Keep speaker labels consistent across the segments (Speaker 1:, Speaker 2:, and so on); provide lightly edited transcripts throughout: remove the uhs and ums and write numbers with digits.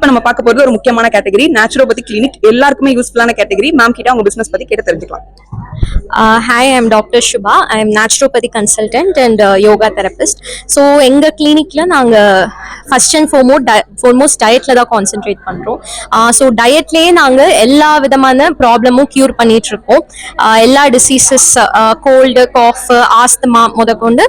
Speaker 1: இப்போ நம்ம பார்க்க போறது ஒரு முக்கியமான கேட்டகரி நேச்சுரோபதி கிளினிக். எல்லாருக்குமே யூஸ்ஃபுல்லான கேட்டகரி. மேம் கிட்ட உங்க பிசினஸ் பத்தி கேட்டு தெரிஞ்சுக்கலாம்.
Speaker 2: Hi, I'm Dr. Shubha. I'm naturopathy consultant and yoga therapist. So, எங்க கிளினிக்ல நாங்க ஃபர்ஸ்ட் அண்ட் foremost டயட்ல தான் கான்சென்ட்ரேட் பண்றோம். ஸோ டயட்லயே நாங்க எல்லா விதமான ப்ராப்ளமும் கியூர் பண்ணிட்டு இருக்கோம். எல்லா டிசீசஸ், கோல்டு, காஃப், ஆஸ்துமா முதற்கொண்டு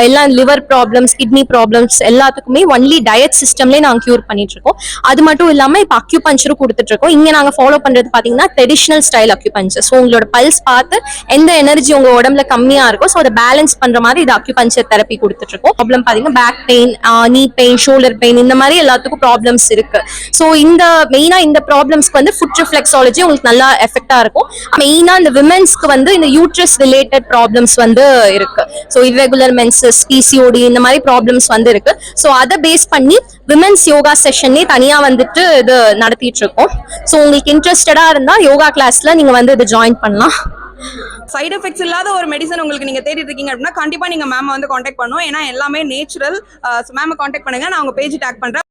Speaker 2: எல்லா லிவர் ப்ராப்ளம்ஸ், கிட்னி ப்ராப்ளம்ஸ் எல்லாத்துக்குமே ஒன்லி டயட் சிஸ்டம்லேயே நாங்கள் கியூர் பண்ணிட்டு இருக்கோம். அது மட்டும் இல்லாமல் இப்போ அக்யூபஞ்சரும் கொடுத்துட்டு இருக்கோம். இங்கே நாங்கள் ஃபாலோ பண்றது பார்த்தீங்கன்னா ட்ரெடிஷ்னல் ஸ்டைல் அக்யூபஞ்சர். ஸோ உங்களோட பல்ஸ் பார்த்து எந்த எனர்ஜி உங்க உடம்புல கம்மியா இருக்கும், ஸோ அதை பேலன்ஸ் பண்ற மாதிரி இது அக்யூபஞ்சர் தெரப்பி கொடுத்துட்டு இருக்கோம். ப்ராப்ளம் பாத்தீங்கன்னா பேக் பெயின், நீ பெயின், ஷோல்டர் பெயின், இந்த மாதிரி எல்லாத்துக்கும் ப்ராப்ளம்ஸ் இருக்கு. ஸோ இந்த மெயினா இந்த ப்ராப்ளம்ஸ்க்கு வந்து ஃபுட் ரிஃப்ளெக்ஸாலஜி உங்களுக்கு நல்லா எஃபெக்டா இருக்கும். மெயினா இந்த விமென்ஸ்க்கு வந்து இந்த யூட்ரஸ் ரிலேட்டட் ப்ராப்ளம்ஸ் வந்து இருக்கு. ஸோ இர்ரெகுலர் மென்சஸ், பிசிஓடி, இந்த மாதிரி ப்ராப்ளம்ஸ் வந்து இருக்கு. ஸோ அதை பேஸ் பண்ணி விமென்ஸ் யோகா செஷனே தனியா வந்துட்டு இது நடத்திட்டு இருக்கோம். ஸோ உங்களுக்கு இன்ட்ரெஸ்டடா இருந்தா யோகா கிளாஸ்ல நீங்க வந்து இது ஜாயின் பண்ணலாம்.
Speaker 1: சைடு எஃபெக்ட்ஸ் இல்லாத ஒரு மெடிசன் உங்களுக்கு நீங்க தேடிட்டு இருக்கீங்க அப்படின்னா கண்டிப்பா நீங்க மேம் வந்து காண்டாக்ட் பண்ணும். ஏன்னா எல்லாமே நேச்சுரல். மேம் காண்டாக்ட் பண்ணுங்க. நான் உங்க பேஜ் டேக் பண்றேன்.